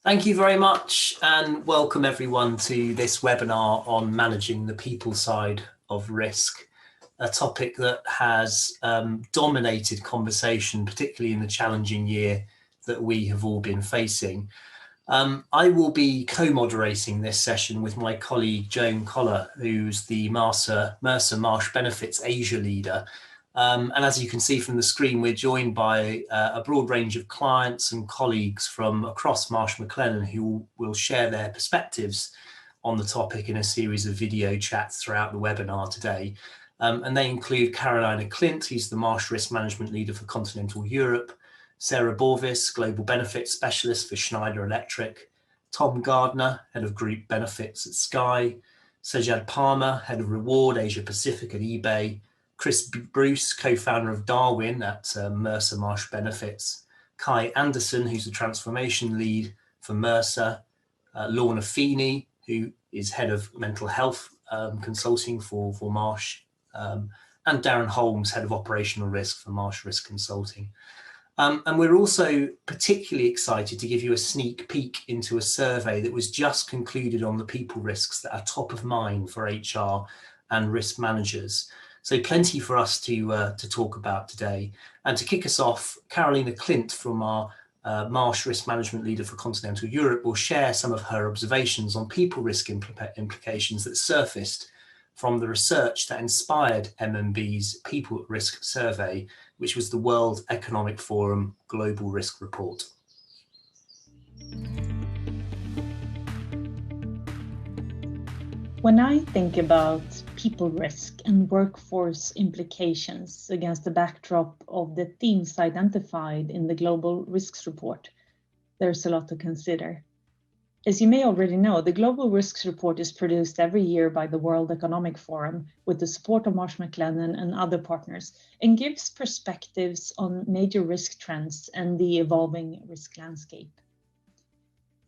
Thank you very much and welcome everyone to this webinar on managing the people side of risk, a topic that has dominated conversation, particularly in the challenging year that we have all been facing. I will be co-moderating this session with my colleague Joan Collar, who's the Mercer Marsh Beneficios Asia leader. And as you can see from the screen, we're joined by a broad range of clients and colleagues from across Marsh McLennan who will share their perspectives on the topic in a series of video chats throughout the webinar today. And they include Carolina Clint, who's the Marsh Risk Management Leader for Continental Europe, Sarah Borvis, Global Benefits Specialist for Schneider Electric, Tom Gardner, Head of Group Benefits at Sky, Sajad Palmer, Head of Reward Asia Pacific at eBay, Chris Bruce, co-founder of Darwin at Mercer Marsh Beneficios, Kai Anderson, who's the transformation lead for Mercer, Lorna Feeney, who is head of mental health consulting for Marsh, and Darren Holmes, head of operational risk for Marsh Risk Consulting. And we're also particularly excited to give you a sneak peek into a survey that was just concluded on the people risks that are top of mind for HR and risk managers. So plenty for us to talk about today. And to kick us off, Carolina Clint from our Marsh Risk Management Leader for Continental Europe will share some of her observations on people risk implications that surfaced from the research that inspired MMB's People Risk Survey, which was the World Economic Forum Global Risk Report. When I think about people risk and workforce implications against the backdrop of the themes identified in the Global Risks Report, there's a lot to consider. As you may already know, the Global Risks Report is produced every year by the World Economic Forum with the support of Marsh McLennan and other partners, and gives perspectives on major risk trends and the evolving risk landscape.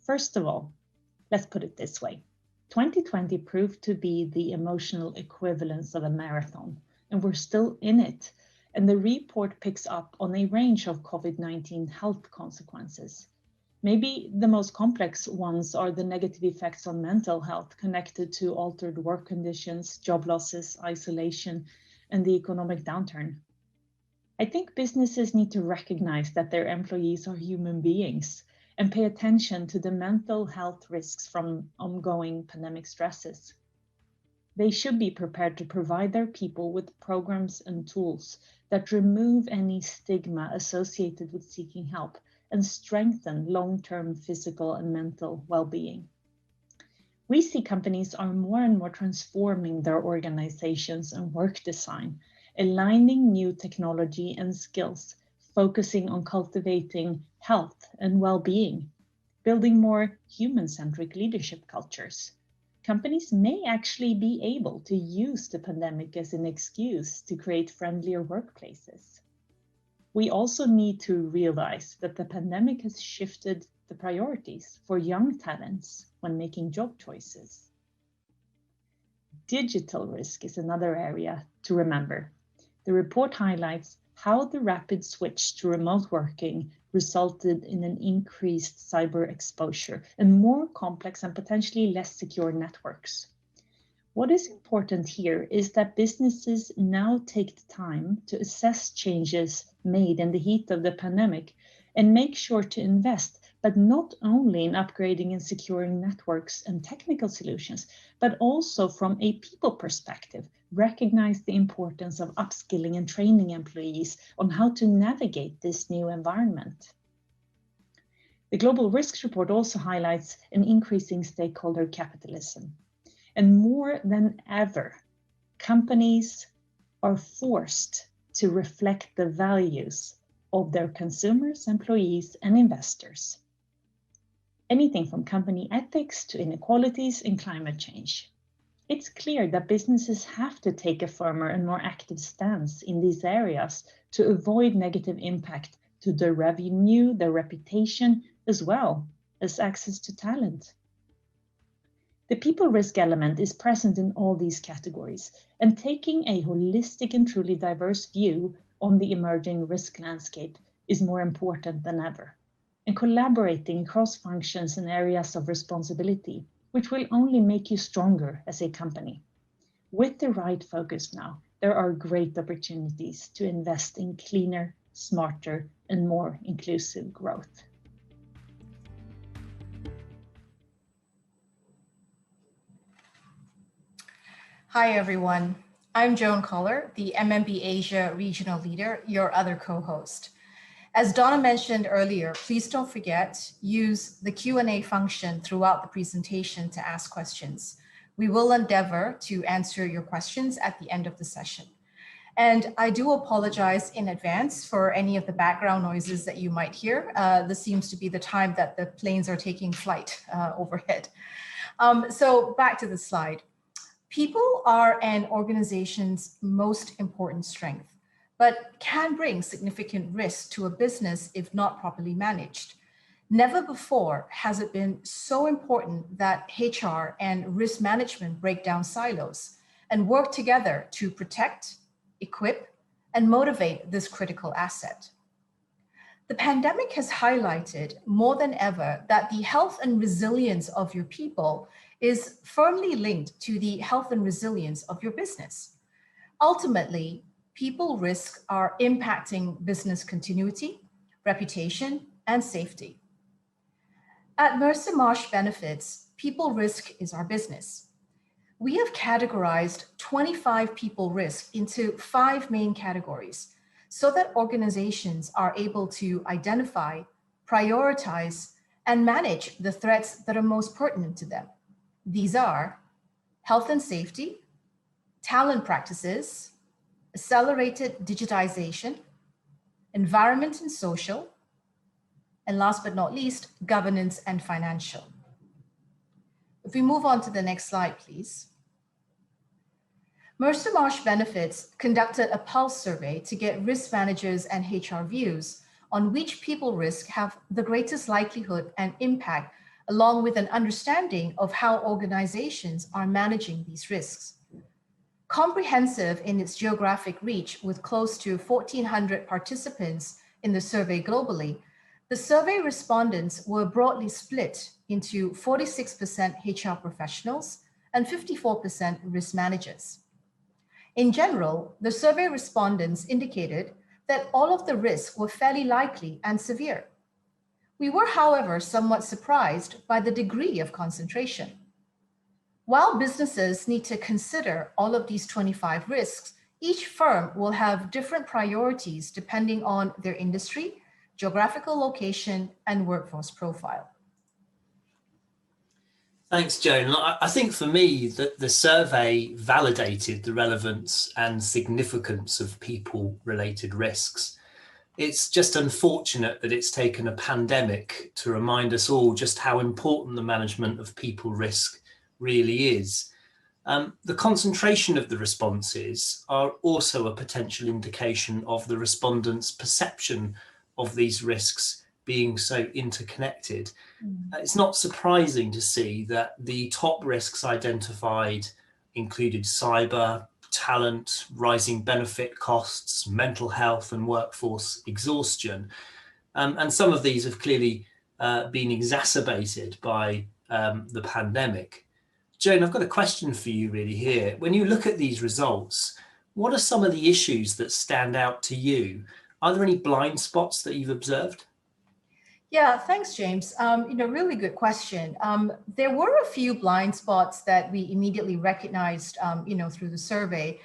First of all, let's put it this way. 2020 proved to be the emotional equivalence of a marathon, and we're still in it. And the report picks up on a range of COVID-19 health consequences. Maybe the most complex ones are the negative effects on mental health connected to altered work conditions, job losses, isolation, and the economic downturn. I think businesses need to recognize that their employees are human beings and pay attention to the mental health risks from ongoing pandemic stresses. They should be prepared to provide their people with programs and tools that remove any stigma associated with seeking help and strengthen long-term physical and mental well-being. We see companies are more and more transforming their organizations and work design, aligning new technology and skills, focusing on cultivating health and well-being, building more human-centric leadership cultures. Companies may actually be able to use the pandemic as an excuse to create friendlier workplaces. We also need to realize that the pandemic has shifted the priorities for young talents when making job choices. Digital risk is another area to remember. The report highlights how the rapid switch to remote working resulted in an increased cyber exposure and more complex and potentially less secure networks. What is important here is that businesses now take the time to assess changes made in the heat of the pandemic and make sure to invest, but not only in upgrading and securing networks and technical solutions, but also from a people perspective, recognize the importance of upskilling and training employees on how to navigate this new environment. The Global Risks Report also highlights an increasing stakeholder capitalism. And more than ever, companies are forced to reflect the values of their consumers, employees, and investors. Anything from company ethics to inequalities and climate change. It's clear that businesses have to take a firmer and more active stance in these areas to avoid negative impact to their revenue, their reputation, as well as access to talent. The people risk element is present in all these categories, and taking a holistic and truly diverse view on the emerging risk landscape is more important than ever. and collaborating across functions and areas of responsibility, which will only make you stronger as a company. With the right focus now, there are great opportunities to invest in cleaner, smarter, and more inclusive growth. Hi, everyone. I'm Joan Koller, the MMB Asia Regional Leader, your other co-host. As Donna mentioned earlier, please don't forget, use the Q&A function throughout the presentation to ask questions. We will endeavor to answer your questions at the end of the session. And I do apologize in advance for any of the background noises that you might hear. This seems to be the time that the planes are taking flight overhead. So back to the slide. People are an organization's most important strength, but can bring significant risk to a business if not properly managed. Never before has it been so important that HR and risk management break down silos and work together to protect, equip, and motivate this critical asset. The pandemic has highlighted more than ever that the health and resilience of your people is firmly linked to the health and resilience of your business. Ultimately, people risks are impacting business continuity, reputation, and safety. At Mercer Marsh Benefits, people risk is our business. We have categorized 25 people risk into 5 main categories so that organizations are able to identify, prioritize, and manage the threats that are most pertinent to them. These are health and safety, talent practices, accelerated digitization, environment and social, and last but not least, governance and financial. If we move on to the next slide, please. Mercer Marsh Benefits conducted a pulse survey to get risk managers and HR views on which people risk have the greatest likelihood and impact, along with an understanding of how organizations are managing these risks. Comprehensive in its geographic reach with close to 1,400 participants in the survey globally, the survey respondents were broadly split into 46% HR professionals and 54% risk managers. In general, the survey respondents indicated that all of the risks were fairly likely and severe. We were, however, somewhat surprised by the degree of concentration. While businesses need to consider all of these 25 risks, each firm will have different priorities depending on their industry, geographical location, and workforce profile. Thanks, Joan. I think for me that the survey validated the relevance and significance of people-related risks. It's just unfortunate that it's taken a pandemic to remind us all just how important the management of people risk really is. The concentration of the responses are also a potential indication of the respondents' perception of these risks being so interconnected. It's not surprising to see that the top risks identified included cyber, talent, rising benefit costs, mental health, and workforce exhaustion. And some of these have clearly been exacerbated by the pandemic. Joan, I've got a question for you really here. When you look at these results, what are some of the issues that stand out to you? Are there any blind spots that you've observed? Yeah, thanks, James. Really good question. There were a few blind spots that we immediately recognized, through the survey.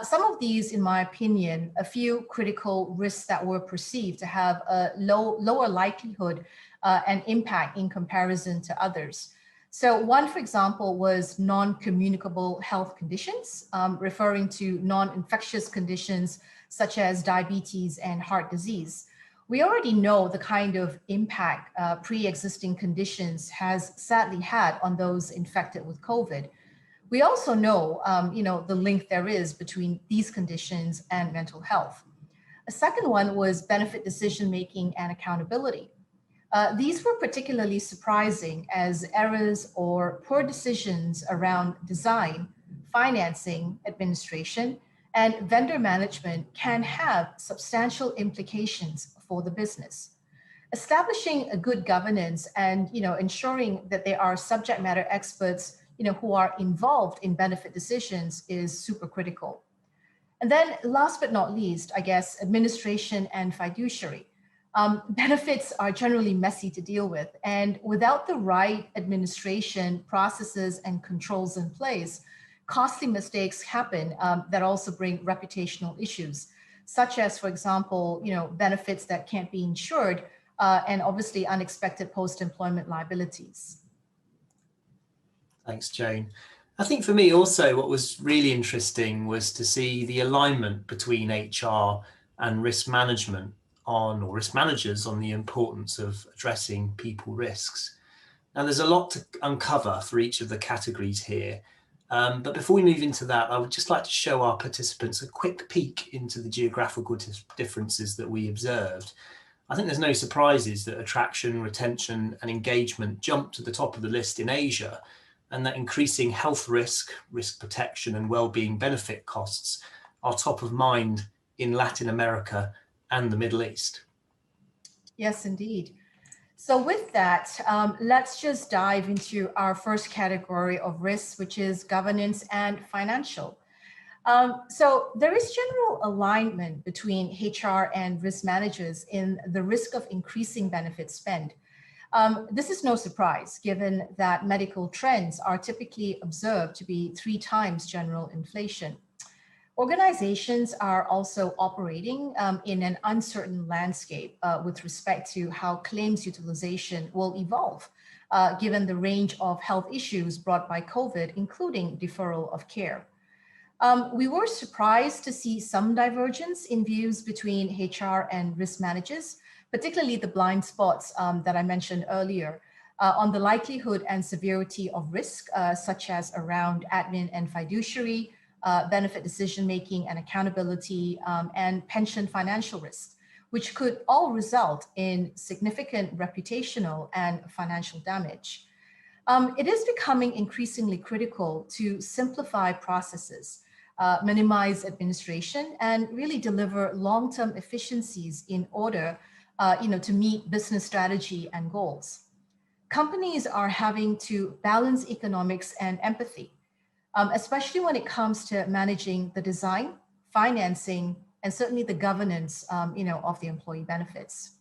Some of these, in my opinion, a few critical risks that were perceived to have a lower likelihood and impact in comparison to others. So one, for example, was non-communicable health conditions, referring to non-infectious conditions such as diabetes and heart disease. We already know the kind of impact pre-existing conditions has sadly had on those infected with COVID. We also know, the link there is between these conditions and mental health. A second one was benefit decision-making and accountability. These were particularly surprising as errors or poor decisions around design, financing, administration, and vendor management can have substantial implications for the business. Establishing a good governance and ensuring that there are subject matter experts who are involved in benefit decisions is super critical. And then last but not least, I guess, administration and fiduciary. Benefits are generally messy to deal with, and without the right administration, processes, and controls in place, costly mistakes happen that also bring reputational issues, such as, for example, benefits that can't be insured, and obviously unexpected post-employment liabilities. Thanks, Jane. I think for me also what was really interesting was to see the alignment between HR and risk management or risk managers on the importance of addressing people risks. Now there's a lot to uncover for each of the categories here. But before we move into that, I would just like to show our participants a quick peek into the geographical differences that we observed. I think there's no surprises that attraction, retention, and engagement jumped to the top of the list in Asia, and that increasing health risk, risk protection, and well-being benefit costs are top of mind in Latin America and the Middle East. Yes, indeed. So with that, let's just dive into our first category of risks, which is governance and financial. So there is general alignment between HR and risk managers in the risk of increasing benefit spend. This is no surprise, given that medical trends are typically observed to be 3 times general inflation. Organizations are also operating in an uncertain landscape with respect to how claims utilization will evolve, given the range of health issues brought by COVID, including deferral of care. We were surprised to see some divergence in views between HR and risk managers, particularly the blind spots that I mentioned earlier, on the likelihood and severity of risk, such as around admin and fiduciary, benefit decision-making and accountability, and pension financial risks, which could all result in significant reputational and financial damage. It is becoming increasingly critical to simplify processes, minimize administration, and really deliver long-term efficiencies in order to meet business strategy and goals. Companies are having to balance economics and empathy, especially when it comes to managing the design, financing, and certainly the governance, of the employee benefits.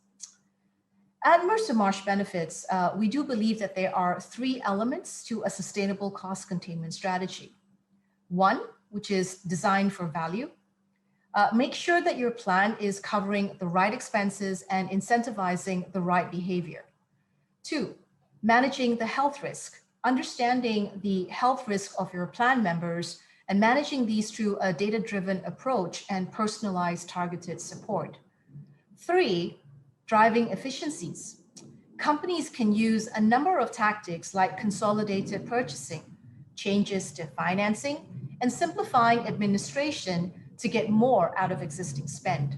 At Mercer Marsh Benefits, we do believe that there are 3 elements to a sustainable cost containment strategy. 1, which is design for value. Make sure that your plan is covering the right expenses and incentivizing the right behavior. 2, managing the health risk. Understanding the health risk of your plan members and managing these through a data-driven approach and personalized targeted support. 3, driving efficiencies. Companies can use a number of tactics like consolidated purchasing, changes to financing, and simplifying administration to get more out of existing spend.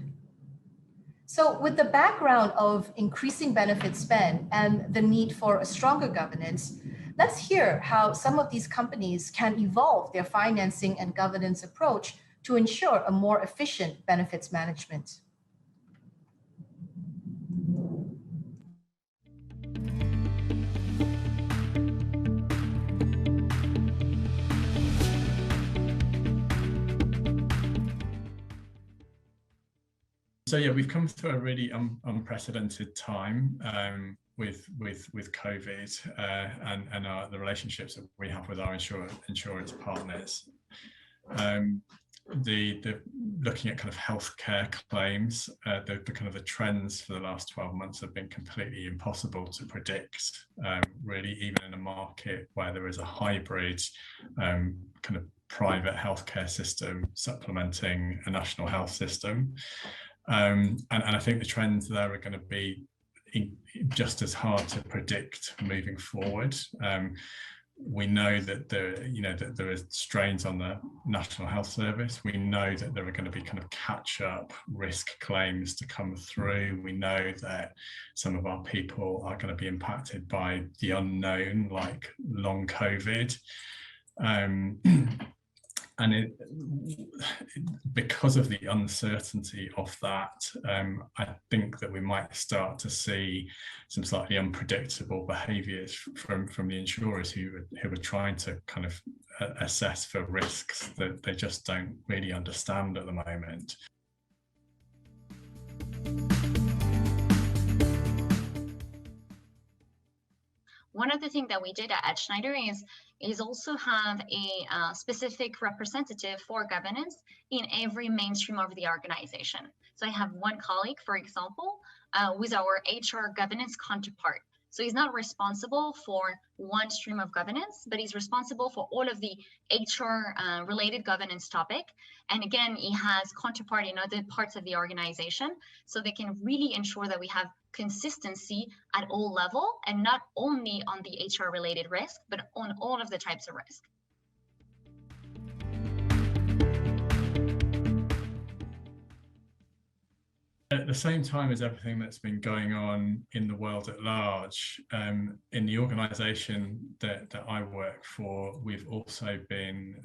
So with the background of increasing benefit spend and the need for a stronger governance, let's hear how some of these companies can evolve their financing and governance approach to ensure a more efficient benefits management. So yeah, we've come through a really unprecedented time with COVID and the relationships that we have with our insurance partners. The looking at kind of healthcare claims, the trends for the last 12 months have been completely impossible to predict. Really, even in a market where there is a hybrid kind of private healthcare system supplementing a national health system. And I think the trends there are going to be just as hard to predict moving forward. We know that there is strains on the National Health Service. We know that there are going to be kind of catch-up risk claims to come through. We know that some of our people are going to be impacted by the unknown, like long COVID. And because of the uncertainty of that, I think that we might start to see some slightly unpredictable behaviours from the insurers who are trying to kind of assess for risks that they just don't really understand at the moment. One of the things that we did at Schneider is also have a specific representative for governance in every mainstream of the organization. So I have one colleague, for example, with our HR governance counterpart. So he's not responsible for one stream of governance, but he's responsible for all of the HR related governance topic. And again, he has counterpart in other parts of the organization, so they can really ensure that we have consistency at all level, and not only on the HR related risk, but on all of the types of risk. At the same time as everything that's been going on in the world at large, in the organisation that I work for, we've also been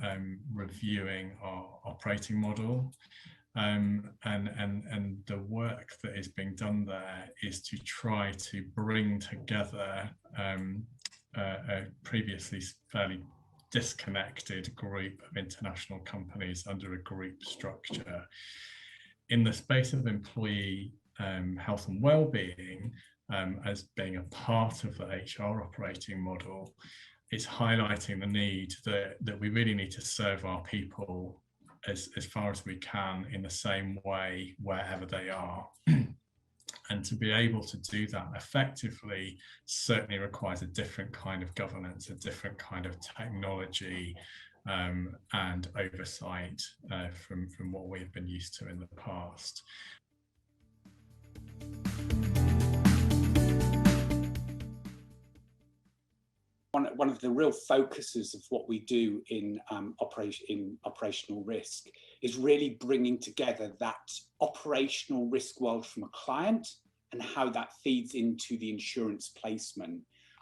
reviewing our operating model. And the work that is being done there is to try to bring together a previously fairly disconnected group of international companies under a group structure. In the space of employee health and well-being, as being a part of the HR operating model, it's highlighting the need that we really need to serve our people as far as we can in the same way wherever they are. And to be able to do that effectively certainly requires a different kind of governance, a different kind of technology, and oversight from what we've been used to in the past. One of the real focuses of what we do in operational risk is really bringing together that operational risk world from a client and how that feeds into the insurance placement,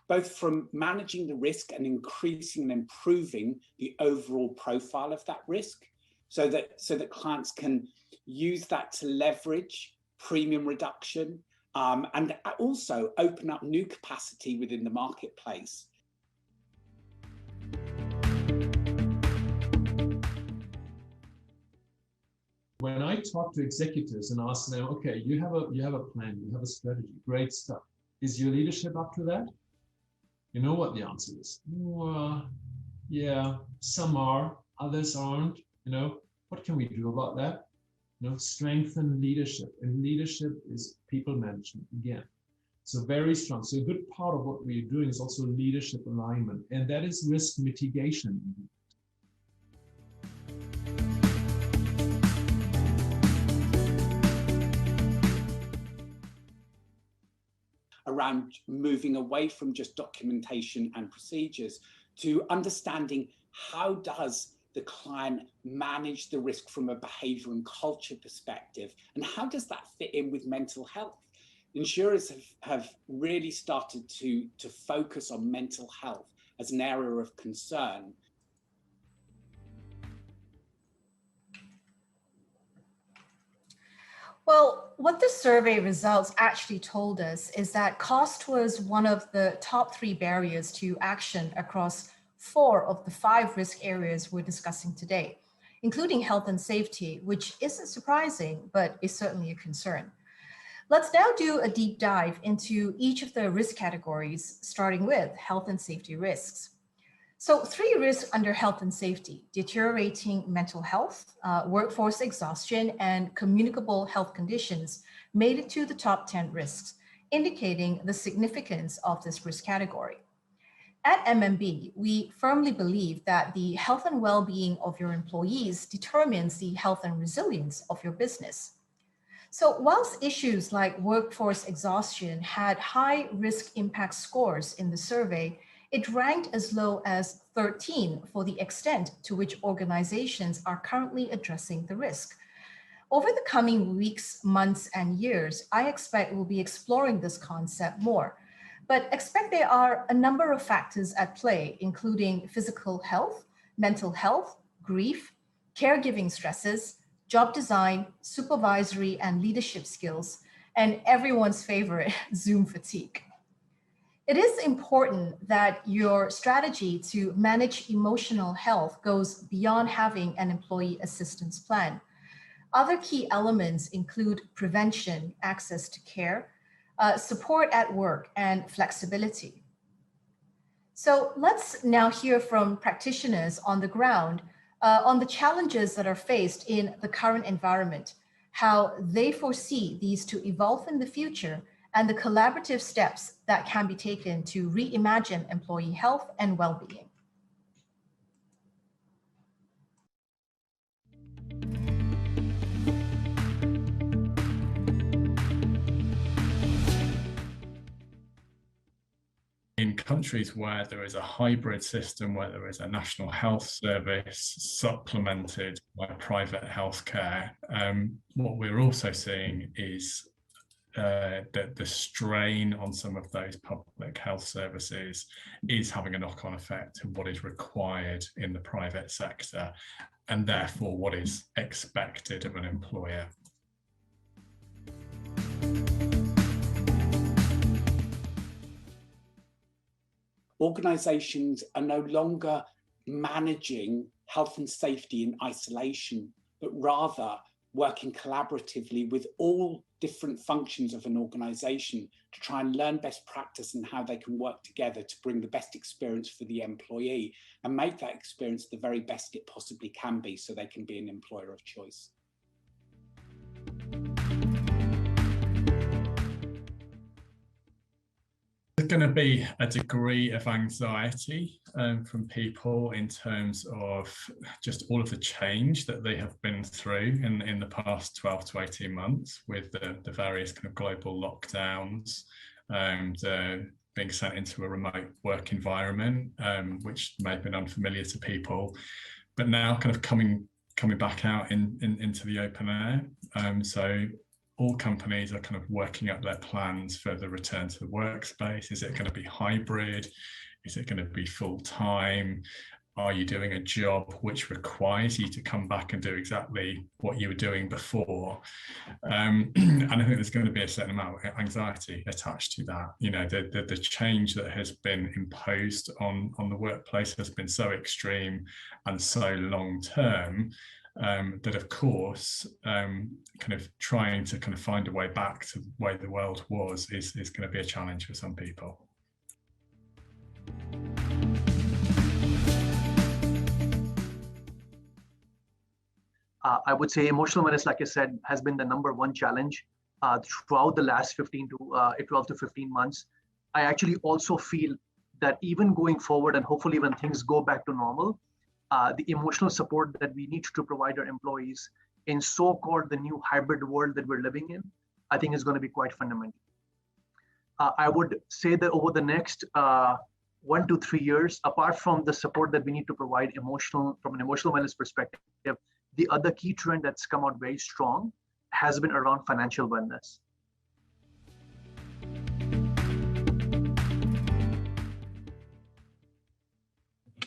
both from managing the risk and increasing and improving the overall profile of that risk, so that clients can use that to leverage premium reduction, and also open up new capacity within the marketplace. When I talk to executives and ask them, okay, you have a plan, you have a strategy, great stuff. Is your leadership up to that? You know what the answer is. Well, yeah, some are, others aren't. You know, what can we do about that? You know, strengthen leadership, and leadership is people management again. So very strong. So a good part of what we're doing is also leadership alignment, and that is risk mitigation. Around moving away from just documentation and procedures to understanding how does the client manage the risk from a behavior and culture perspective, and how does that fit in with mental health? Insurers have really started to focus on mental health as an area of concern. Well, what the survey results actually told us is that cost was one of the top 3 barriers to action across 4 of the 5 risk areas we're discussing today, including health and safety, which isn't surprising, but is certainly a concern. Let's now do a deep dive into each of the risk categories, starting with health and safety risks. So 3 risks under health and safety: deteriorating mental health, workforce exhaustion, and communicable health conditions made it to the top 10 risks, indicating the significance of this risk category. At MMB, we firmly believe that the health and well-being of your employees determines the health and resilience of your business. So whilst issues like workforce exhaustion had high risk impact scores in the survey, it ranked as low as 13 for the extent to which organizations are currently addressing the risk. Over the coming weeks, months, and years, I expect we'll be exploring this concept more, but expect there are a number of factors at play, including physical health, mental health, grief, caregiving stresses, job design, supervisory and leadership skills, and everyone's favorite, Zoom fatigue. It is important that your strategy to manage emotional health goes beyond having an employee assistance plan. Other key elements include prevention, access to care, support at work, and flexibility. So let's now hear from practitioners on the ground on the challenges that are faced in the current environment, how they foresee these to evolve in the future, and the collaborative steps that can be taken to reimagine employee health and well-being. In countries where there is a hybrid system, where there is a national health service supplemented by private healthcare, what we're also seeing is that the strain on some of those public health services is having a knock-on effect to what is required in the private sector, and therefore what is expected of an employer. Organisations are no longer managing health and safety in isolation, but rather working collaboratively with all different functions of an organisation to try and learn best practice and how they can work together to bring the best experience for the employee and make that experience the very best it possibly can be so they can be an employer of choice. There's going to be a degree of anxiety from people in terms of just all of the change that they have been through in the past 12 to 18 months with the various kind of global lockdowns and being sent into a remote work environment, which may have been unfamiliar to people, but now kind of coming back out into the open air. So all companies are kind of working up their plans for the return to the workspace. Is it going to be hybrid? Is it going to be full-time? Are you doing a job which requires you to come back and do exactly what you were doing before? And I think there's going to be a certain amount of anxiety attached to that. You know, the change that has been imposed on the workplace has been so extreme and so long-term that, of course, kind of trying to kind of find a way back to the way the world was is going to be a challenge for some people. I would say emotional wellness, like I said, has been the #1 challenge throughout the last 12 to 15 months. I actually also feel that even going forward and hopefully when things go back to normal, the emotional support that we need to provide our employees in so-called the new hybrid world that we're living in, I think is going to be quite fundamental. I would say that over the next 1 to 3 years, apart from the support that we need to provide from an emotional wellness perspective, the other key trend that's come out very strong has been around financial wellness.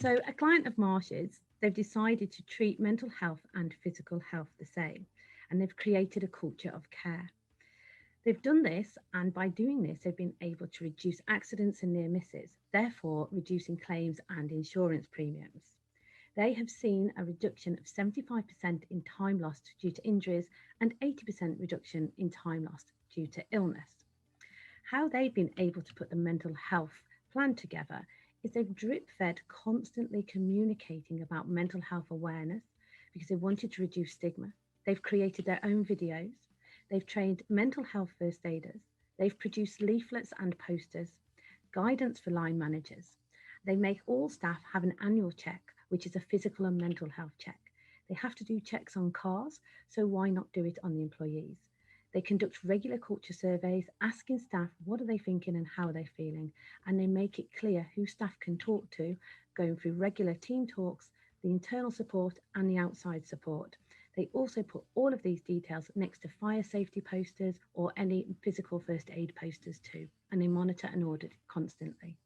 So a client of Marsh's, they've decided to treat mental health and physical health the same, and they've created a culture of care. They've done this, and by doing this, they've been able to reduce accidents and near misses, therefore reducing claims and insurance premiums. They have seen a reduction of 75% in time lost due to injuries and 80% reduction in time lost due to illness. How they've been able to put the mental health plan together is they've drip-fed constantly communicating about mental health awareness because they wanted to reduce stigma. They've created their own videos. They've trained mental health first aiders. They've produced leaflets and posters, guidance for line managers. They make all staff have an annual check, which is a physical and mental health check. They have to do checks on cars, so why not do it on the employees? They conduct regular culture surveys, asking staff what are they thinking and how are they feeling, and they make it clear who staff can talk to, going through regular team talks, the internal support and the outside support. They also put all of these details next to fire safety posters or any physical first aid posters too, and they monitor and audit constantly.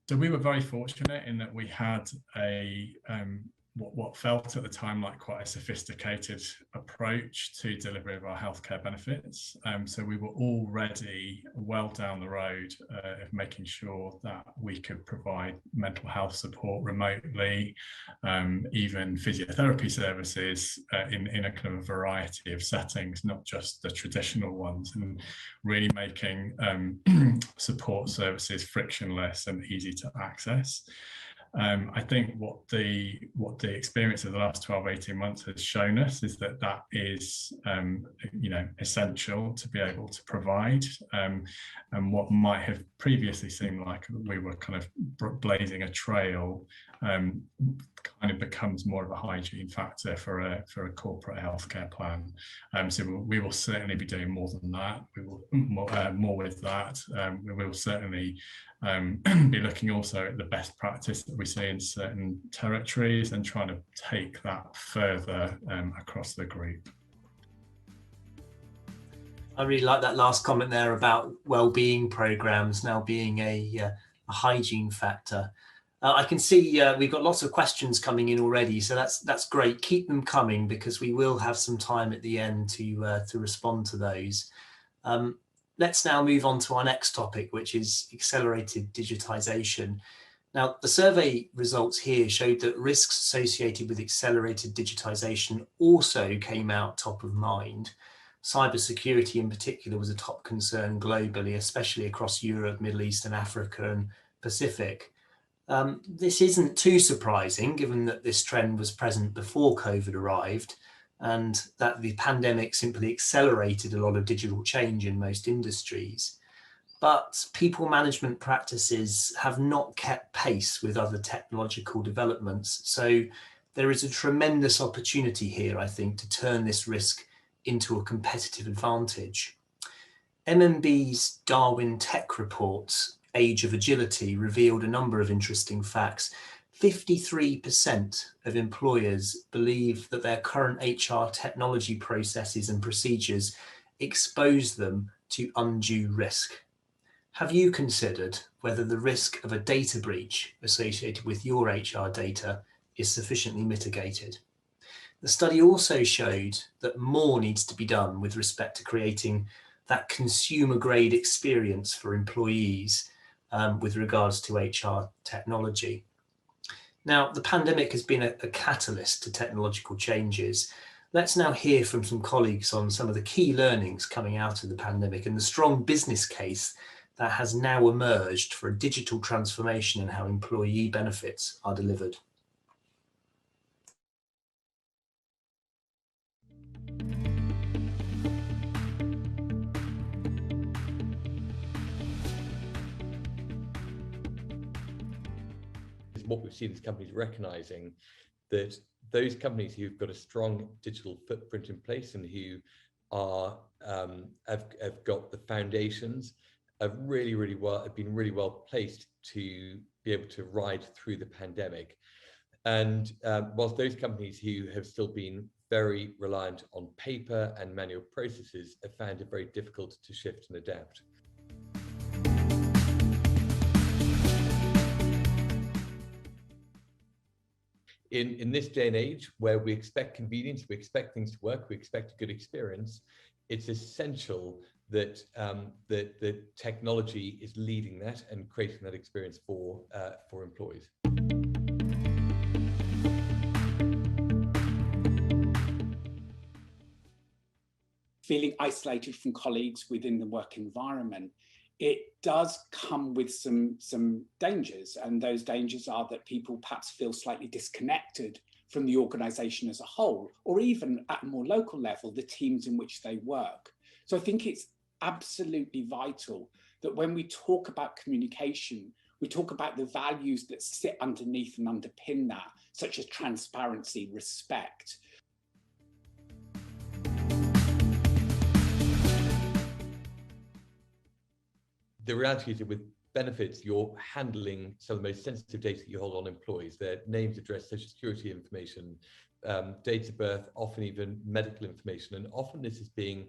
So we were very fortunate in that we had a what felt at the time like quite a sophisticated approach to delivery of our healthcare benefits. So we were already well down the road of making sure that we could provide mental health support remotely, even physiotherapy services in a kind of variety of settings, not just the traditional ones, and really making support services frictionless and easy to access. I think what the experience of the last 12-18 months has shown us is that that is essential to be able to provide, and what might have previously seemed like we were kind of blazing a trail kind of becomes more of a hygiene factor for a corporate healthcare plan. So we will certainly be doing more than that. We will more with that. We will certainly be looking also at the best practice that we see in certain territories and trying to take that further across the group. I really like that last comment there about well-being programs now being a hygiene factor. I can see we've got lots of questions coming in already, so that's great. Keep them coming because we will have some time at the end to respond to those. Let's now move on to our next topic, which is accelerated digitisation. Now, the survey results here showed that risks associated with accelerated digitisation also came out top of mind. Cybersecurity in particular was a top concern globally, especially across Europe, Middle East and Africa and Pacific. This isn't too surprising given that this trend was present before COVID arrived and that the pandemic simply accelerated a lot of digital change in most industries. But people management practices have not kept pace with other technological developments. So there is a tremendous opportunity here, I think, to turn this risk into a competitive advantage. MMB's Darwin Tech Report's Age of Agility revealed a number of interesting facts. 53% of employers believe that their current HR technology processes and procedures expose them to undue risk. Have you considered whether the risk of a data breach associated with your HR data is sufficiently mitigated? The study also showed that more needs to be done with respect to creating that consumer-grade experience for employees with regards to HR technology. Now, the pandemic has been a catalyst to technological changes. Let's now hear from some colleagues on some of the key learnings coming out of the pandemic and the strong business case that has now emerged for a digital transformation in how employee benefits are delivered. What we've seen is companies recognizing that those companies who've got a strong digital footprint in place and who are have got the foundations have been really well placed to be able to ride through the pandemic. And whilst those companies who have still been very reliant on paper and manual processes have found it very difficult to shift and adapt. In this day and age where we expect convenience, we expect things to work, we expect a good experience, it's essential that the technology is leading that and creating that experience for employees. Feeling isolated from colleagues within the work environment, it does come with some dangers, and those dangers are that people perhaps feel slightly disconnected from the organisation as a whole, or even at a more local level, the teams in which they work. So I think it's absolutely vital that when we talk about communication, we talk about the values that sit underneath and underpin that, such as transparency, respect. The reality is that with benefits, you're handling some of the most sensitive data that you hold on employees, their names, address, social security information, date of birth, often even medical information. And often this is being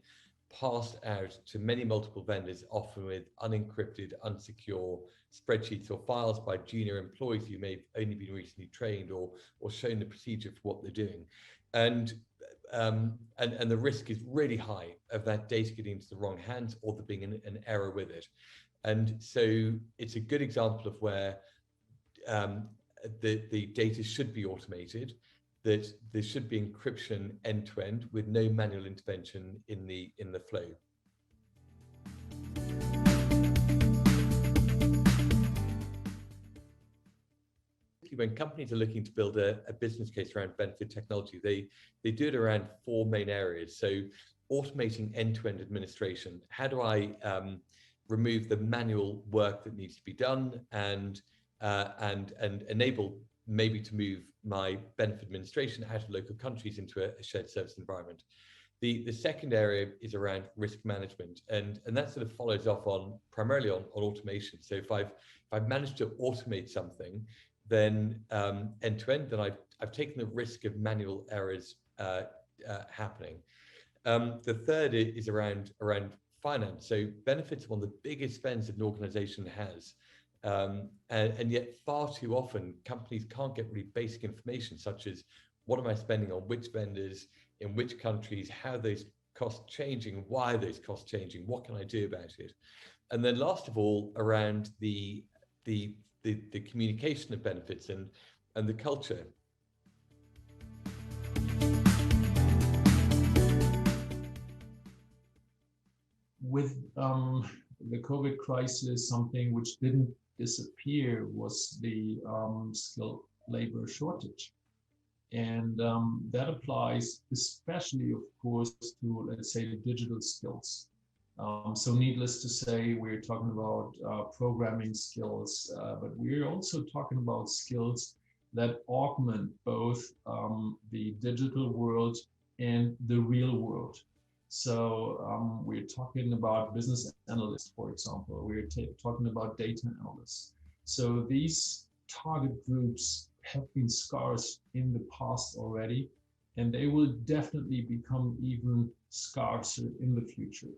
passed out to many multiple vendors, often with unencrypted, unsecure spreadsheets or files by junior employees who may have only been recently trained or shown the procedure for what they're doing. And the risk is really high of that data getting into the wrong hands or there being an error with it. And so it's a good example of where the data should be automated, that there should be encryption end to end with no manual intervention in the flow. When companies are looking to build a business case around benefit technology, they do it around 4 main areas. So automating end-to-end administration. How do I remove the manual work that needs to be done and enable maybe to move my benefit administration out of local countries into a shared service environment? The second area is around risk management, and that sort of follows off primarily on automation. So if I've managed to automate something, then end to end, then I've taken the risk of manual errors happening. The third is around finance. So benefits are one of the biggest spends that an organization has. And yet far too often companies can't get really basic information, such as what am I spending on which vendors, in which countries, how are those costs changing, why are those costs changing, what can I do about it? And then last of all, around the communication of benefits and the culture. With the COVID crisis, something which didn't disappear was the skilled labor shortage. And that applies especially, of course, to, let's say, digital skills. So needless to say, we're talking about programming skills, but we're also talking about skills that augment both the digital world and the real world. So we're talking about business analysts, for example. We're talking about data analysts. So these target groups have been scarce in the past already, and they will definitely become even scarcer in the future.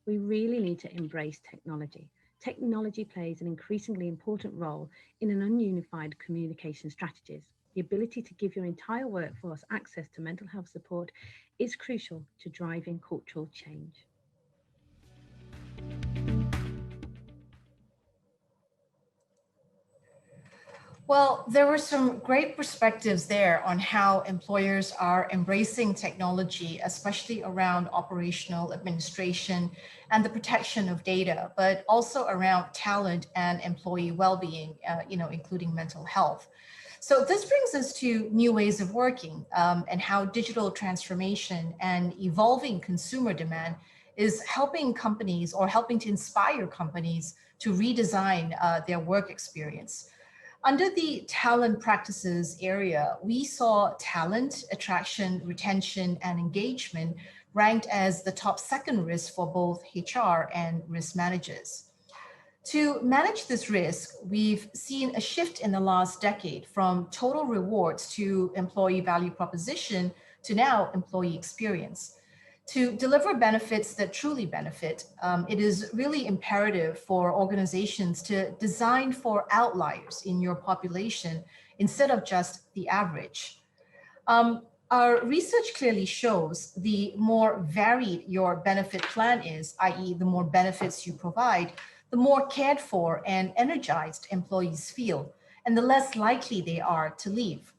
We really need to embrace technology. Technology plays an increasingly important role in an ununified communication strategies. The ability to give your entire workforce access to mental health support is crucial to driving cultural change. Well, there were some great perspectives there on how employers are embracing technology, especially around operational administration and the protection of data, but also around talent and employee well-being, including mental health. So this brings us to new ways of working and how digital transformation and evolving consumer demand is helping companies or helping to inspire companies to redesign their work experience. Under the talent practices area, we saw talent, attraction, retention, and engagement ranked as the top second risk for both HR and risk managers. To manage this risk, we've seen a shift in the last decade from total rewards to employee value proposition to now employee experience. To deliver benefits that truly benefit, it is really imperative for organizations to design for outliers in your population instead of just the average. Our research clearly shows the more varied your benefit plan is, i.e. the more benefits you provide, the more cared for and energized employees feel, and the less likely they are to leave.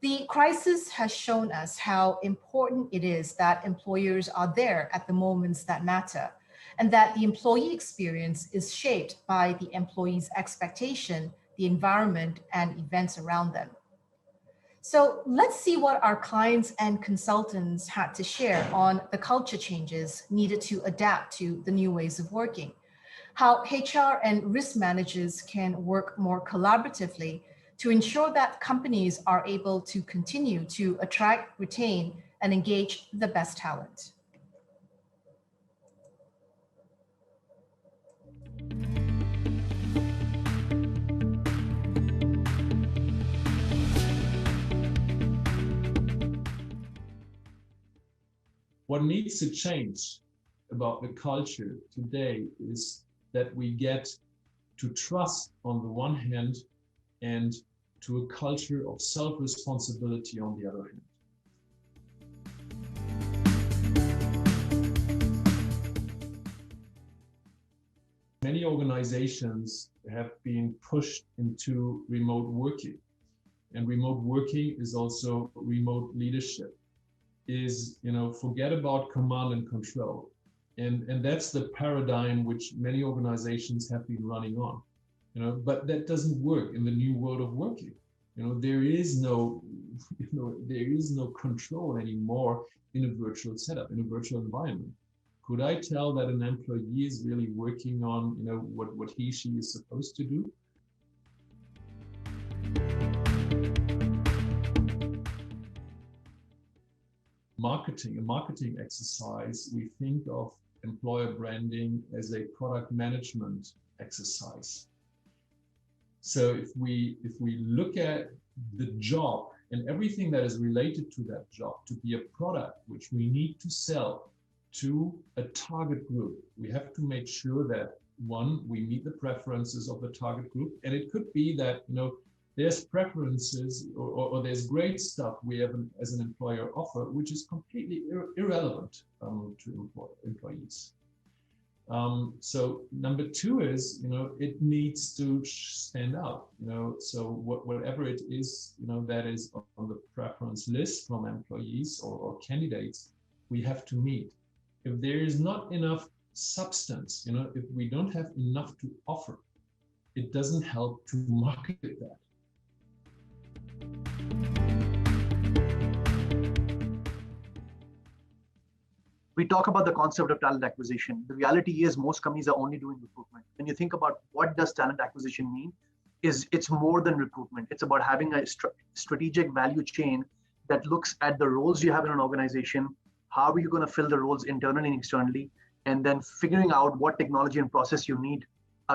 The crisis has shown us how important it is that employers are there at the moments that matter, and that the employee experience is shaped by the employee's expectation, the environment, and events around them. So let's see what our clients and consultants had to share on the culture changes needed to adapt to the new ways of working, how HR and risk managers can work more collaboratively to ensure that companies are able to continue to attract, retain, and engage the best talent. What needs to change about the culture today is that we get to trust on the one hand and to a culture of self-responsibility on the other hand. Many organizations have been pushed into remote working, and remote working is also remote leadership. Is, forget about command and control. And that's the paradigm which many organizations have been running on, but that doesn't work in the new world of working. There is no, there is no control anymore in a virtual setup, in a virtual environment. Could I tell that an employee is really working on, what he, she is supposed to do? A marketing exercise, we think of employer branding as a product management exercise. So if we look at the job and everything that is related to that job to be a product which we need to sell to a target group, we have to make sure that, one, we meet the preferences of the target group. And it could be that, there's preferences or there's great stuff we have as an employer offer, which is completely irrelevant to employees. So number two is, it needs to stand out, so whatever it is, that is on the preference list from employees or candidates, we have to meet. If there is not enough substance, if we don't have enough to offer, it doesn't help to market that. We talk about the concept of talent acquisition. The reality is most companies are only doing recruitment. When you think about what does talent acquisition mean, it's more than recruitment. It's about having a strategic value chain that looks at the roles you have in an organization, how are you going to fill the roles internally and externally, and then figuring out what technology and process you need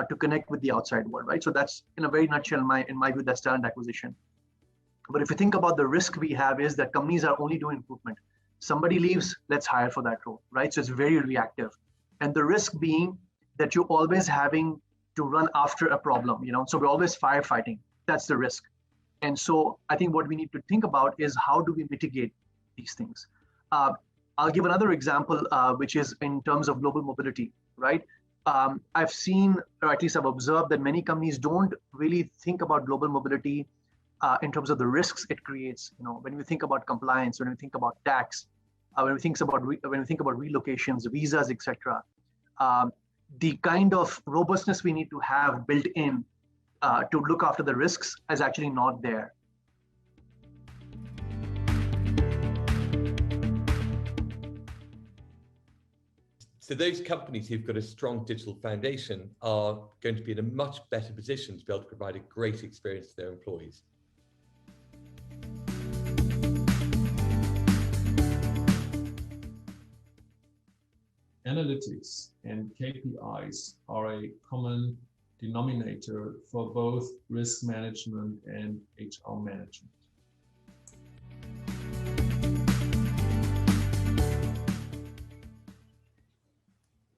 to connect with the outside world, right? So that's, in a very nutshell, in my view, that's talent acquisition. But if you think about the risk we have is that companies are only doing recruitment. Somebody leaves, let's hire for that role, right? So it's very reactive. And the risk being that you're always having to run after a problem, so we're always firefighting. That's the risk. And so I think what we need to think about is how do we mitigate these things? I'll give another example, which is in terms of global mobility, right? I've seen, or at least I've observed, that many companies don't really think about global mobility in terms of the risks it creates. When we think about compliance, when we think about tax, when we think about relocations, visas, etc., the kind of robustness we need to have built in to look after the risks is actually not there. So those companies who've got a strong digital foundation are going to be in a much better position to be able to provide a great experience to their employees. Analytics and KPIs are a common denominator for both risk management and HR management.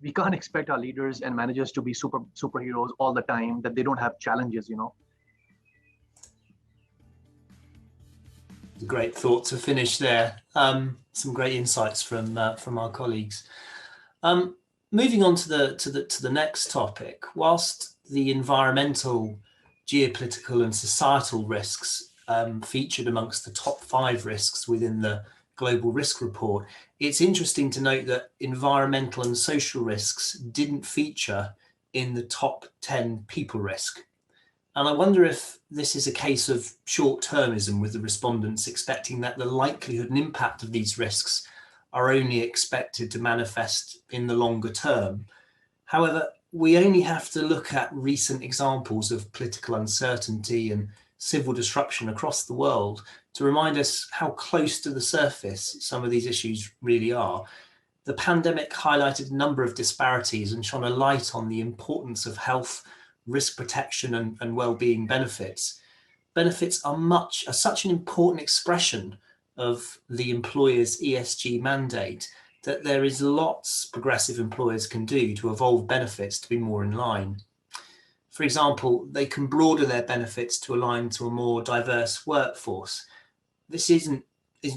We can't expect our leaders and managers to be superheroes all the time, that they don't have challenges, Great thought to finish there. Some great insights from our colleagues. Moving on to the next topic, whilst the environmental, geopolitical and societal risks featured amongst the top 5 risks within the Global Risk Report, it's interesting to note that environmental and social risks didn't feature in the top 10 people risk. And I wonder if this is a case of short-termism, with the respondents expecting that the likelihood and impact of these risks are only expected to manifest in the longer term. However, we only have to look at recent examples of political uncertainty and civil disruption across the world to remind us how close to the surface some of these issues really are. The pandemic highlighted a number of disparities and shone a light on the importance of health, risk protection and well-being benefits. Benefits are such an important expression of the employer's ESG mandate that there is lots progressive employers can do to evolve benefits to be more in line. For example, they can broaden their benefits to align to a more diverse workforce. This is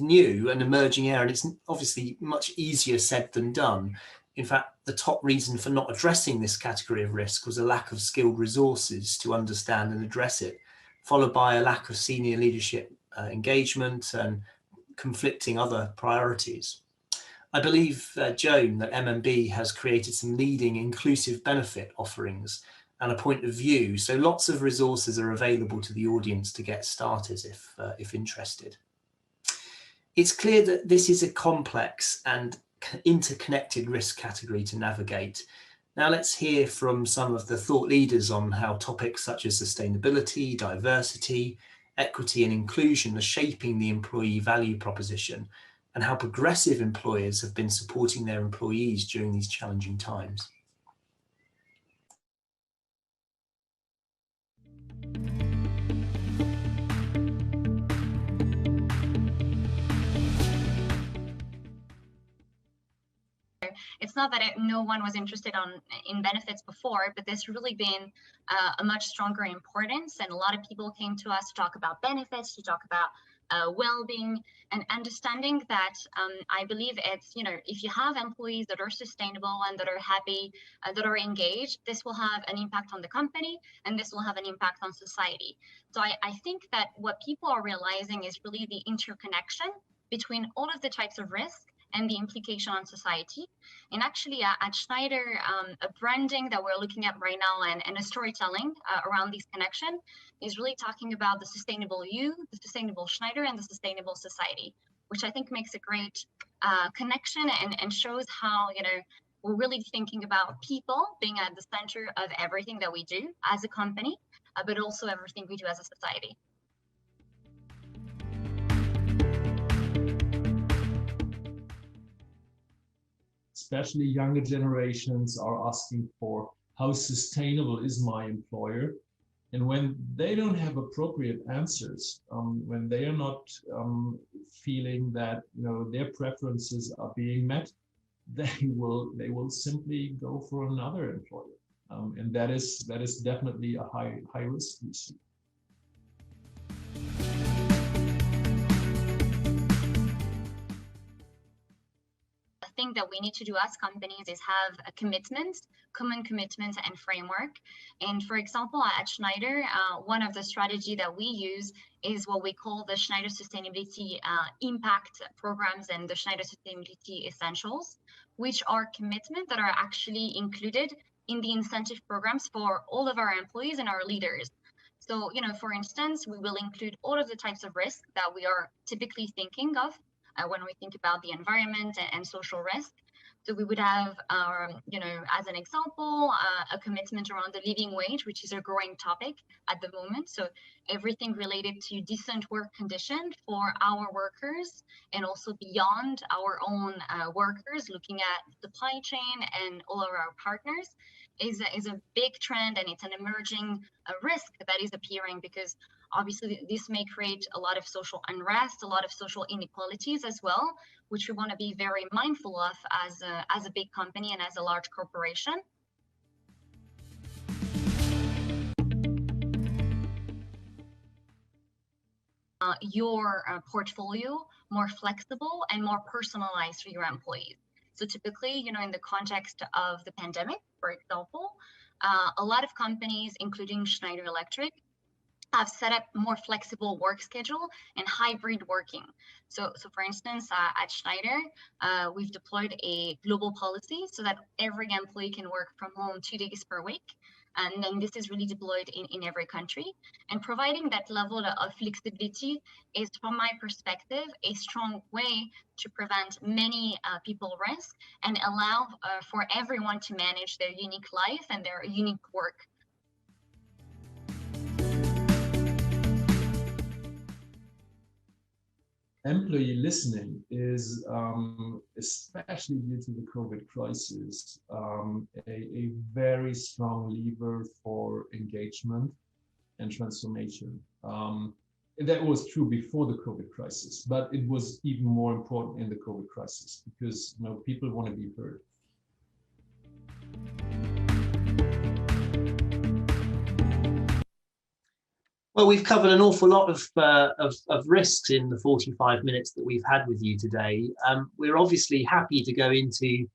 new and emerging area, and it's obviously much easier said than done. In fact, the top reason for not addressing this category of risk was a lack of skilled resources to understand and address it, followed by a lack of senior leadership engagement and conflicting other priorities. I believe, Joan, that MMB has created some leading inclusive benefit offerings and a point of view, so lots of resources are available to the audience to get started if interested. It's clear that this is a complex and interconnected risk category to navigate. Now let's hear from some of the thought leaders on how topics such as sustainability, diversity, equity and inclusion are shaping the employee value proposition, and how progressive employers have been supporting their employees during these challenging times. It's not that no one was interested in benefits before, but there's really been a much stronger importance, and a lot of people came to us to talk about benefits, to talk about well-being, and understanding that I believe it's, if you have employees that are sustainable and that are happy, that are engaged, this will have an impact on the company, and this will have an impact on society. So I think that what people are realizing is really the interconnection between all of the types of risk and the implication on society. And actually at Schneider, a branding that we're looking at right now and a storytelling around this connection is really talking about the sustainable you, the sustainable Schneider, and the sustainable society, which I think makes a great connection and shows how, we're really thinking about people being at the center of everything that we do as a company, but also everything we do as a society. Especially younger generations are asking for how sustainable is my employer, and when they don't have appropriate answers, when they are not feeling that their preferences are being met, they will simply go for another employer, and that is definitely a high risk we see. Thing that we need to do as companies is have a commitment, common commitment and framework. And for example, at Schneider, one of the strategy that we use is what we call the Schneider Sustainability Impact Programs and the Schneider Sustainability Essentials, which are commitments that are actually included in the incentive programs for all of our employees and our leaders. So, for instance, we will include all of the types of risks that we are typically thinking of when we think about the environment and social risk. So we would have, as an example, a commitment around the living wage, which is a growing topic at the moment. So everything related to decent work conditions for our workers and also beyond our own workers, looking at supply chain and all of our partners is a big trend, and it's an emerging risk that is appearing, because obviously this may create a lot of social unrest, a lot of social inequalities as well, which we want to be very mindful of as a big company and as a large corporation. Your portfolio more flexible and more personalized for your employees. So typically, in the context of the pandemic, for example, a lot of companies, including Schneider Electric, have set up more flexible work schedule and hybrid working. So for instance, at Schneider, we've deployed a global policy so that every employee can work from home 2 days per week. And then this is really deployed in every country. And providing that level of flexibility is, from my perspective, a strong way to prevent many people risk and allow for everyone to manage their unique life and their unique work. Employee listening is, especially due to the COVID crisis, a very strong lever for engagement and transformation. that was true before the COVID crisis, but it was even more important in the COVID crisis because people want to be heard. Well, we've covered an awful lot of risks in the 45 minutes that we've had with you today. We're obviously happy to go into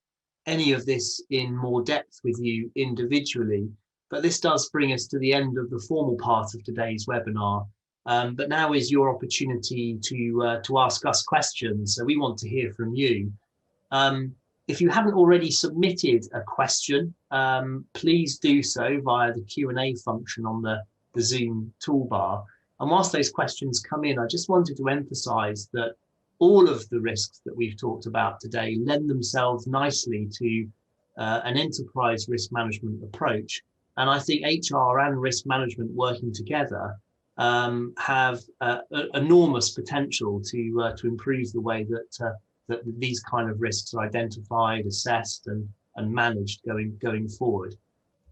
any of this in more depth with you individually, but this does bring us to the end of the formal part of today's webinar. But now is your opportunity to ask us questions. So we want to hear from you. If you haven't already submitted a question, please do so via the Q&A function on the Zoom toolbar. And whilst those questions come in, I just wanted to emphasize that all of the risks that we've talked about today lend themselves nicely to an enterprise risk management approach. And I think HR and risk management working together have enormous potential to improve the way that these kind of risks are identified, assessed, and managed going forward.